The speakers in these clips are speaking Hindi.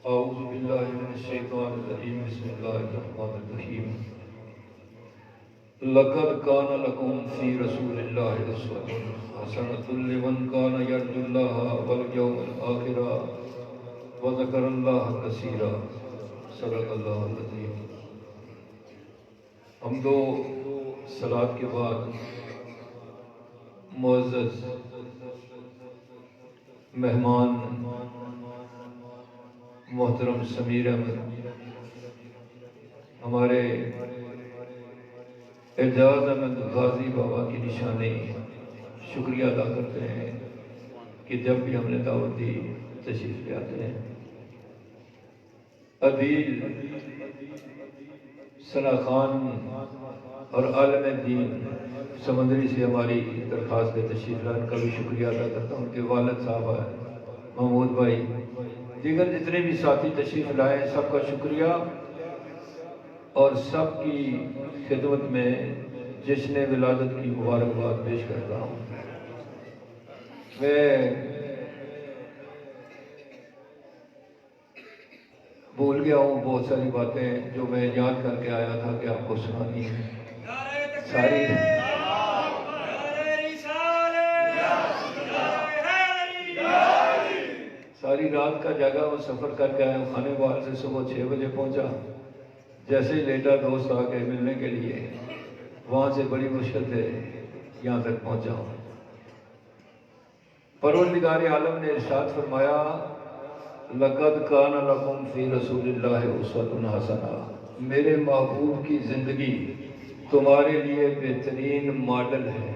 औज़ु बिल्लाहि मिनश्शैतानिर रजीम बिस्मिल्लाहिर्रहमानिर्रहीम लक़द कान लकुम फ़ी रसूलिल्लाहि उस्वतुन हसनतुन लिमन कान यर्जुल्लाह वल यौमल आखिर व ज़करल्लाह कसीरा सदक़ल्लाहुल अज़ीम। हम दो सलात के बाद मुअज़्ज़ज़ मेहमान मोहतरम समीर अहमद हमारे एजाज अहमद गाजी बाबा की निशानी शुक्रिया अदा करते हैं कि जब भी हमने दावत दी तशरीफ ले आते हैं। अदील सना खान और आलम दीन समंदरी से हमारी दरख्वास्त पे तशरीफ लाने का भी शुक्रिया अदा करता हूँ। उनके वालिद साहब महमूद भाई दीगर जितने भी साथी तशरीफ लाए सबका शुक्रिया और सबकी खिदमत में जश्न विलादत की मुबारकबाद पेश करता हूँ। मैं भूल गया हूँ बहुत सारी बातें जो मैं याद करके आया था कि आपको सुनानी है। सारी रात का जगह वो सफ़र करके आया। खाने वाल से सुबह 6 बजे पहुंचा। जैसे ही लेटा दोस्त आ गए मिलने के लिए, वहां से बड़ी मुश्किल से यहाँ तक पहुंचा। परवरदिगार आलम ने इरशाद फरमाया लक़द कान लकुम फ़ी रसूलिल्लाहि उस्वतुन हसना, मेरे महबूब की जिंदगी तुम्हारे लिए बेहतरीन मॉडल है,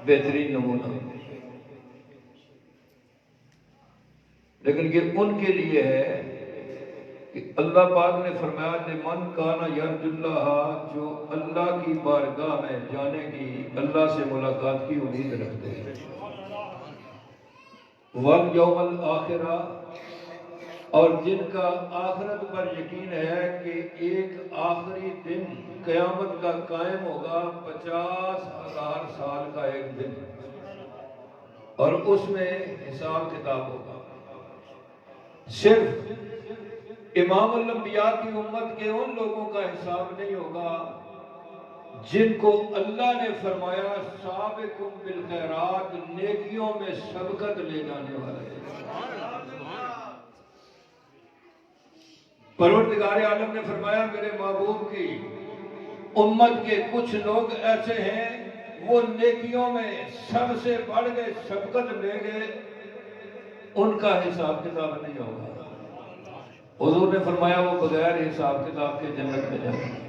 बेहतरीन नमूना। लेकिन ये उनके लिए है कि अल्लाह पाक ने फरमाया मन काना यर्जुल्लाह, जो अल्लाह की बारगाह में जाने की, अल्लाह से मुलाकात की उम्मीद रखते हैं, वल यौमल आखिरा, और जिनका आखिरत पर यकीन है कि एक आखिरी दिन क़यामत का कायम होगा, 50,000 साल का एक दिन, और उसमें हिसाब किताब होगा। सिर्फ इमाम अल-अंबिया की उम्मत के उन लोगों का हिसाब नहीं होगा जिनको अल्लाह ने फरमाया साबिकुम बिल खैरात, नेकियों में सबकत ले जाने वाले। परवरदिगार आलम ने फरमाया मेरे महबूब की उम्मत के कुछ लोग ऐसे हैं वो नेकियों में सबसे बढ़ गए, सबकत ले गए, उनका हिसाब किताब नहीं होगा। हुजूर ने फरमाया वो बगैर हिसाब किताब के जन्नत में जाएंगे।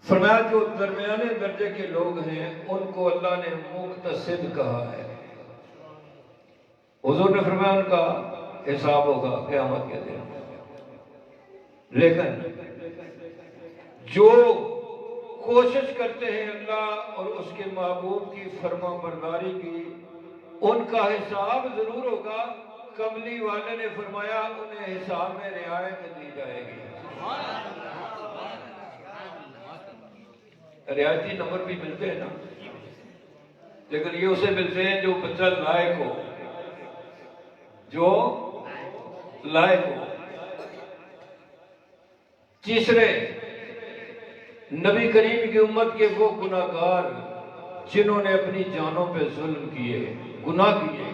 फरमाया जो दरमियाने दर्जे के लोग हैं उनको अल्लाह ने मुक्तसिद कहा है। हुजूर ने फरमाया उनका हिसाब होगा क़यामत के दिन। लेकिन जो कोशिश करते हैं अल्लाह और उसके महबूब की फरमाबरदारी की, उनका हिसाब जरूर होगा। कमली वाले ने फरमाया उन्हें हिसाब में रियायत दी जाएगी। रियायती नंबर भी मिलते हैं ना, लेकिन ये उसे मिलते हैं जो बच्चा लायक हो, जो लायक हो। तीसरे, नबी करीम की उम्मत के वो गुनाहगार जिन्होंने अपनी जानों पे जुल्म किए, गुनाह किए,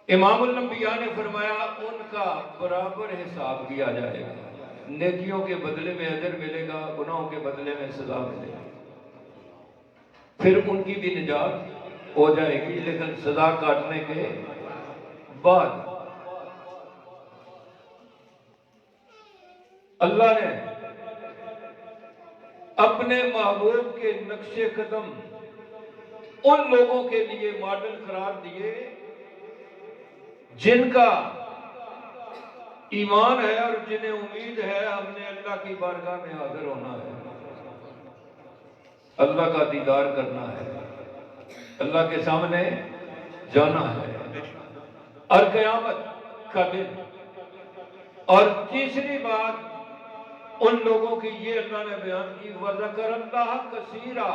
इमाम अल-अंबिया ने फरमाया उनका बराबर हिसाब किया जाएगा। नेकियों के बदले में अजर मिलेगा, गुनाहों के बदले में सजा मिलेगी। फिर उनकी भी निजात हो जाएगी, लेकिन सजा काटने के बाद अल्लाह ने अपने महबूब के नक्शे कदम उन लोगों के लिए मॉडल करार दिए जिनका ईमान है और जिन्हें उम्मीद है हमने अल्लाह की बारगाह में हाजिर होना है, अल्लाह का दीदार करना है, अल्लाह के सामने जाना है और क़यामत का दिन। और तीसरी बात उन लोगों की ये अल्लाह ने बयान की, वज़करल्लाह कसीरा,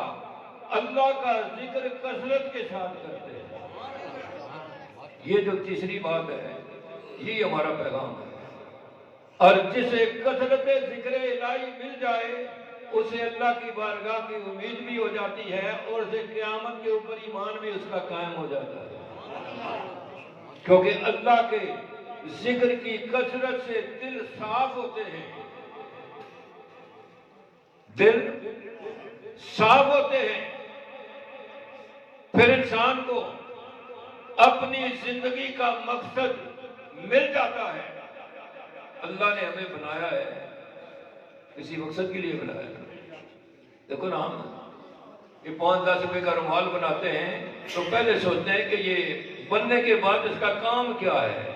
अल्लाह का जिक्र कसरत के साथ करते हैं। ये जो तीसरी बात है, ये हमारा पैगाम है। और जिसे कसरत जिक्र इलाही मिल जाए उसे अल्लाह की बारगाह की उम्मीद भी हो जाती है और उसे क़यामत के ऊपर ईमान भी उसका कायम हो जाता है। क्योंकि अल्लाह के जिक्र की कसरत से दिल साफ होते हैं, दिल साफ होते हैं। फिर इंसान को अपनी जिंदगी का मकसद मिल जाता है। अल्लाह ने हमें बनाया है, किसी मकसद के लिए बनाया है। देखो ना, हम ये 5-10 रुपए का रुमाल बनाते हैं तो पहले सोचते हैं कि ये बनने के बाद इसका काम क्या है।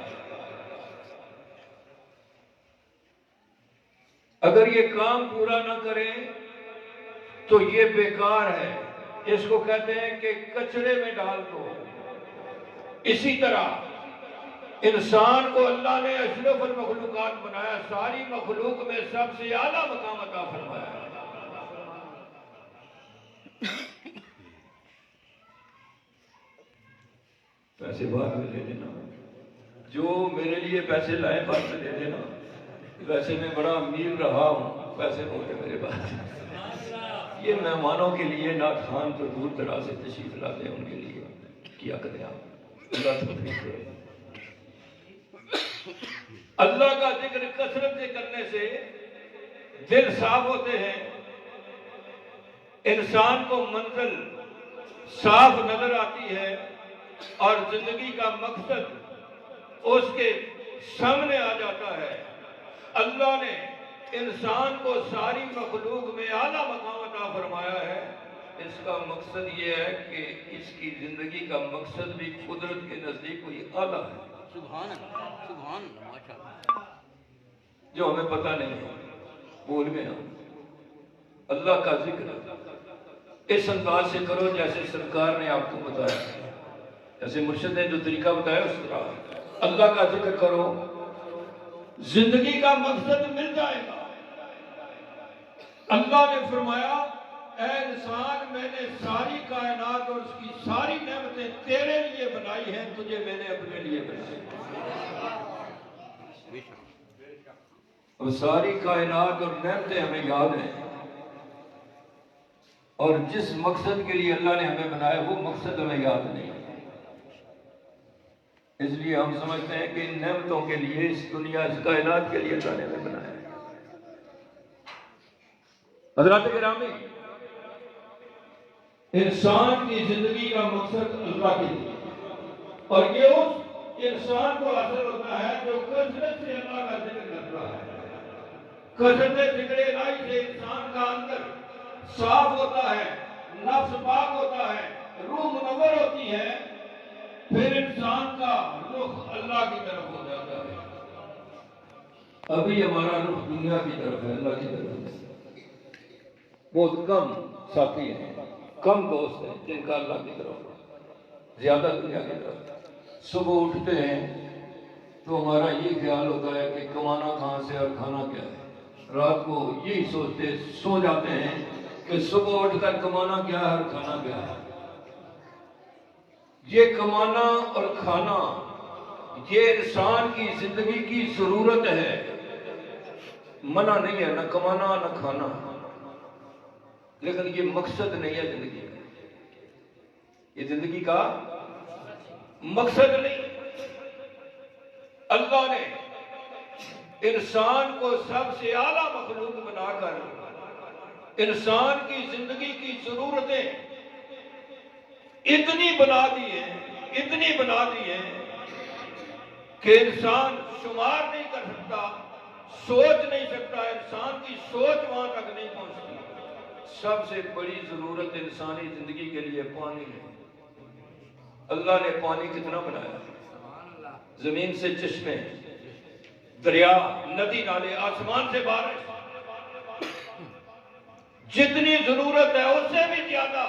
अगर ये काम पूरा ना करें तो ये बेकार है, इसको कहते हैं कि कचरे में डाल दो। इसी तरह इंसान को अल्लाह ने अशरफुल मखलूकात बनाया, सारी मखलूक में सबसे आला मकाम अता फरमाया है। पैसे बाद में दे देना, जो मेरे लिए पैसे लाए बाद में दे देना। वैसे मैं बड़ा अमीर रहा हूँ, पैसे होते मेरे पास। ये मेहमानों के लिए ना खान तो दूर दराज से तशरीफ लाते हैं, उनके लिए किया करें आप। अल्लाह का जिक्र कसरत से करने से दिल साफ होते हैं, इंसान को मंजिल साफ नजर आती है और जिंदगी का मकसद उसके सामने आ जाता है। अल्लाह ने इंसान को सारी मखलूक में आला मकाम अता फरमाया है। इसका मकसद ये है कि इसकी जिंदगी का मकसद भी कुदरत के नजदीक कोई आला है। सुभान सुभान माशाअल्लाह, जो हमें पता नहीं, भूल गए हम। अल्लाह का जिक्र इस अंदाज से करो जैसे सरकार ने आपको बताया, जैसे मुर्शिद ने जो तरीका बताया उस तरह अल्लाह का जिक्र करो, जिंदगी का मकसद मिल जाएगा। अल्लाह ने फरमाया, ऐ इंसान, मैंने सारी कायनात और उसकी सारी नेमतें तेरे लिए बनाई हैं, तुझे मैंने अपने लिए बनाई। और सारी कायनात और नेमतें हमें याद हैं, और जिस मकसद के लिए अल्लाह ने हमें बनाया वो मकसद हमें याद नहीं। इसलिए हम समझते हैं कि इन नेमतों के लिए, इस दुनिया, इस कायनात के लिए अल्लाह ने हमें बनाया। हज़रात गिरामी, इंसान की जिंदगी का मकसद अल्लाह के लिए, और ये उस इंसान को हासिल होता है जो कसरत से अल्लाह का जिक्र करता है। कसरत जिक्र इलाही से इंसान का अंदर साफ होता है, नफ्स पाक होता है, रूह मुनव्वर होती है, फिर इंसान का रुख अल्लाह की तरफ हो जाता है। अभी हमारा रुख दुनिया की तरफ है, अल्लाह की तरफ है। बहुत कम साथी हैं, कम दोस्त हैं जिनका अल्लाह की तरफ, ज्यादा दुनिया की तरफ। सुबह उठते हैं तो हमारा ये ख्याल होता है कि कमाना कहाँ से और खाना क्या है। रात को यही सोचते सो जाते हैं कि सुबह उठकर कमाना क्या है और खाना क्या है। ये कमाना और खाना ये इंसान की जिंदगी की जरूरत है, मना नहीं है, न कमाना न खाना, लेकिन ये मकसद नहीं है जिंदगी का। ये जिंदगी का मकसद नहीं। अल्लाह ने इंसान को सबसे आला मखलूक बनाकर इंसान की जिंदगी की जरूरतें इतनी बना दी है कि इंसान शुमार नहीं कर सकता, सोच नहीं सकता। इंसान की सोच वहां तक नहीं पहुंचती। सबसे बड़ी जरूरत इंसानी जिंदगी के लिए पानी है। अल्लाह ने पानी कितना बनाया, जमीन से चश्मे, दरिया, नदी नाले, आसमान से बारिश, जितनी जरूरत है उससे भी ज्यादा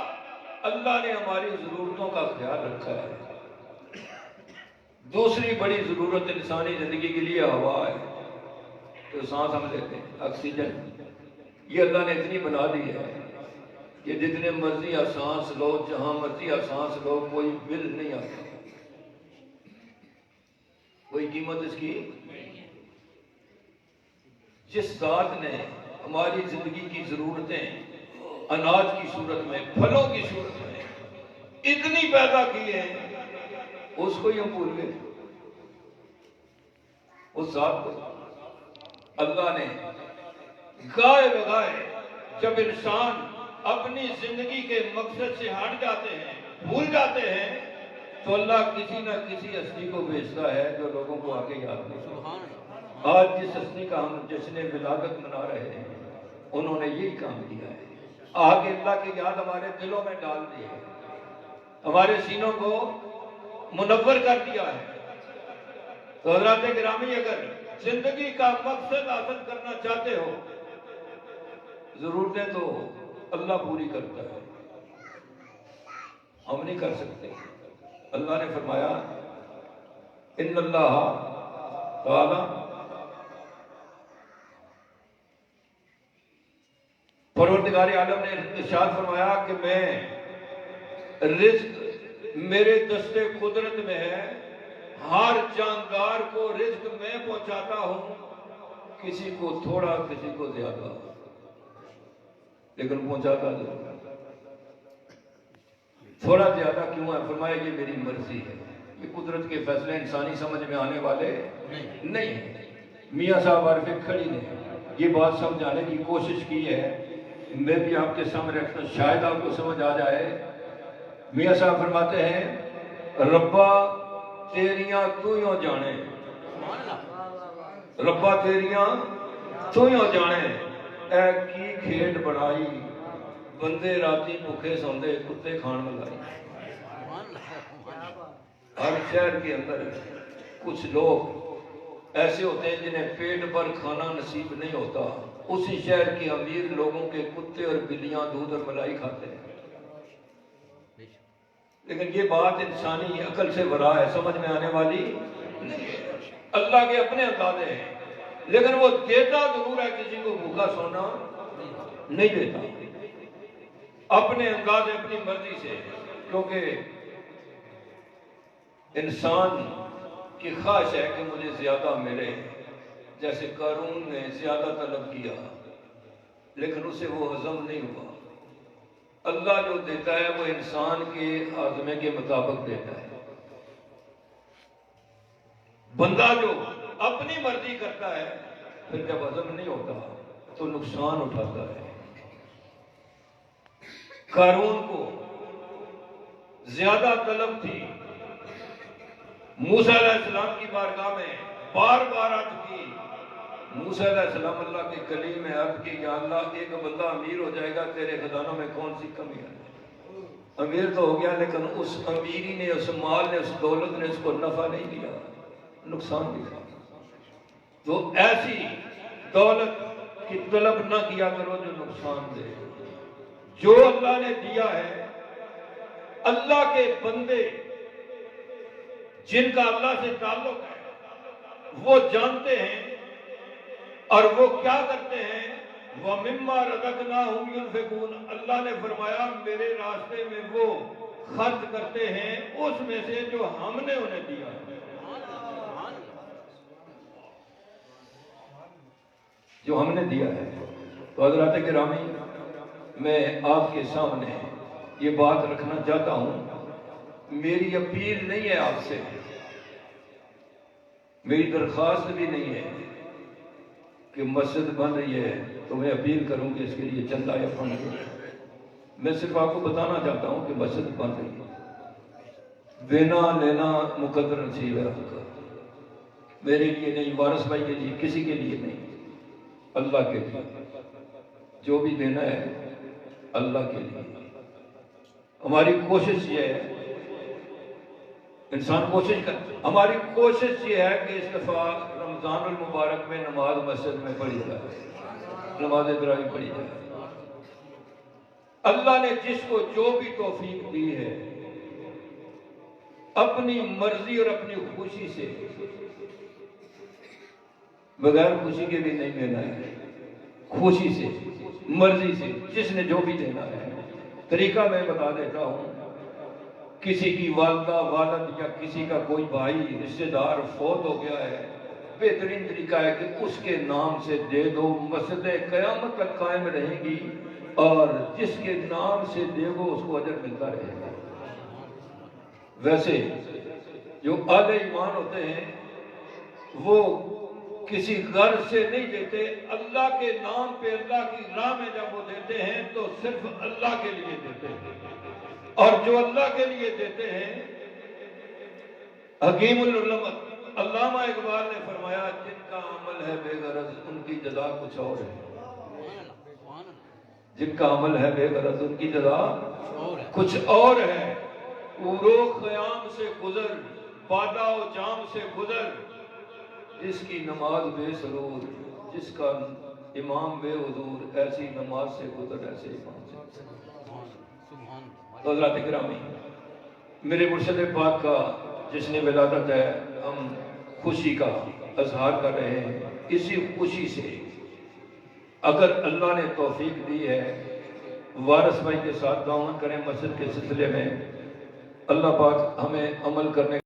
अल्लाह ने हमारी जरूरतों का ख्याल रखा है। दूसरी बड़ी जरूरत इंसानी जिंदगी के लिए हवा है, तो सांस हम लेते हैं, ऑक्सीजन। ये अल्लाह ने इतनी बना दी है कि जितने मर्जी सांस लो, जहां मर्जी सांस लो, कोई बिल नहीं आता। कोई कीमत इसकी। जिस ज़ात ने हमारी जिंदगी की जरूरतें अनाज की सूरत में, फलों की सूरत में इतनी पैदा की है, उसको ही हम भूल गए। उस ज़ात को अल्लाह ने गाए बगाए जब इंसान अपनी जिंदगी के मकसद से हट जाते हैं, भूल जाते हैं, तो अल्लाह किसी ना किसी हस्ती को भेजता है जो लोगों को आगे याद नहीं। आज जिस हस्ती का हम जश्न विलादत मना रहे हैं, उन्होंने यही काम किया है। आगे अल्लाह की याद हमारे दिलों में डाल दी है, हमारे सीनों को मुनव्वर कर दिया है। तो हज़रात गिरामी, अगर जिंदगी का मकसद हासिल करना चाहते हो, जरूरतें तो अल्लाह पूरी करता है, हम नहीं कर सकते। अल्लाह ने फरमाया इन्नल्लाह ताला परवरदिगार आलम ने इरशाद फरमाया कि मैं रिज्क मेरे दस्ते कुदरत में है, हर जानदार को रिज्क मैं पहुंचाता हूं, किसी को थोड़ा किसी को ज्यादा, लेकिन पहुंचाता जरूर। थोड़ा ज्यादा क्यों है? फरमाया ये मेरी मर्जी है, ये कुदरत के फैसले इंसानी समझ में आने वाले नहीं है। मियाँ साहब आरिफ खड़ी ने ये बात समझाने की कोशिश की है, मैं भी आपके सामने रखना, शायद आपको समझ आ जाए। मियाँ साहब फरमाते हैं रब्बा तेरियां तू ही जाने, रब्बा तेरियां तू ही जाने, ऐ की खेड बनाई, बंदे राती भूखे सौंदे कुत्ते खान मलाई। हर शहर के अंदर कुछ लोग ऐसे होते हैं जिन्हें पेट भर खाना नसीब नहीं होता, उसी शहर के अमीर लोगों के कुत्ते और बिल्लियां दूध और मलाई खाते हैं। लेकिन ये बात इंसानी अकल से भरा है, समझ में आने वाली नहीं है। अल्लाह के अपने अंदाजे हैं, लेकिन वो देता जरूर है, किसी को भूखा सोना नहीं देता, अपने अंदाजे अपनी मर्जी से। क्योंकि इंसान की ख्वाहिश है कि मुझे ज्यादा मिले। जैसे कारून ने ज्यादा तलब किया, लेकिन उसे वो हजम नहीं हुआ। अल्लाह जो देता है वो इंसान के आज़मे के मुताबिक देता है। बंदा जो अपनी मर्जी करता है, फिर जब हजम नहीं होता तो नुकसान उठाता है। कारून को ज्यादा तलब थी, मूसा अलैहिस्सलाम की बारगाह में बार बार अर्ज की। मूसा अलैहिस्सलाम अल्लाह के कलीम में अर्ज की, या अल्लाह एक बंदा अमीर हो जाएगा, तेरे खजानों में कौन सी कमी है? अमीर तो हो गया, लेकिन उस अमीरी ने, उस माल ने, उस दौलत ने उसको नफा नहीं दिया, नुकसान दिया। तो ऐसी दौलत की तलब न किया करो जो नुकसान दे। जो अल्लाह ने दिया है, अल्लाह के बंदे जिनका अल्लाह से ताल्लुक है वो जानते हैं, और वो क्या करते हैं, वह मिम्मा रज़क़नाहुम युनफ़िक़ून। अल्लाह ने फरमाया मेरे रास्ते में वो खर्च करते हैं उसमें से जो हमने उन्हें दिया है। जो हमने दिया है। तो हज़रात गिरामी, मैं आपके सामने ये बात रखना चाहता हूं। मेरी अपील नहीं है आपसे, मेरी दरख्वास्त भी नहीं है कि मस्जिद बन रही है तो मैं अपील करूं कि इसके लिए चंदा या फंड दो। मैं सिर्फ आपको बताना चाहता हूं कि मस्जिद बन रही है, देना लेना मुकद्दर नसीब है आपका, मेरे लिए नहीं, वारिस भाई के लिए, किसी के लिए नहीं, अल्लाह के लिए। जो भी देना है अल्लाह के लिए। हमारी कोशिश ये है, इंसान कोशिश कर, हमारी कोशिश ये है कि इस दफा रमजानुल मुबारक में नमाज मस्जिद में पढ़ी जाए, नमाज तरावी पढ़ी जाए। अल्लाह ने जिसको जो भी तौफीक दी है, अपनी मर्जी और अपनी खुशी से, बगैर खुशी के भी नहीं देना है, खुशी से, मर्जी से, जिसने जो भी देना है। तरीका मैं बता देता हूं। किसी की वालदा वालद या किसी का कोई भाई रिश्तेदार फौत हो गया है, बेहतरीन तरीका है कि उसके नाम से दे दो, मस्जिदें क़यामत तक कायम रहेंगी और जिसके नाम से देगो उसको अजर मिलता रहेगा। वैसे जो आले ईमान होते हैं वो किसी गर्ज से नहीं देते, अल्लाह के नाम पे अल्लाह की राह में जब वो देते हैं तो सिर्फ अल्लाह के लिए देते हैं। और जो अल्लाह के लिए देते हैं, हकीमुल उलमा अल्लामा इकबाल ने फरमाया, जिनका अमल है बेगरज उनकी जज़ा कुछ और है। जिनका अमल है बेगरज उनकी जज़ा कुछ और है। उरो क़याम से गुजर, बादा व जाम से गुजर, जिसकी नमाज बेसरूर, जिसका इमाम बेहुजूर, ऐसी नमाज से गुजर, ऐसे इमाम से। तो हज़रात किरामी, मेरे मुर्शिद पाक का जिसने विलादत है, हम खुशी का इजहार कर रहे हैं। इसी खुशी से अगर अल्लाह ने तौफीक दी है, वारिस भाई के साथ दामन करें मस्जिद के सिलसिले में। अल्लाह पाक हमें अमल करने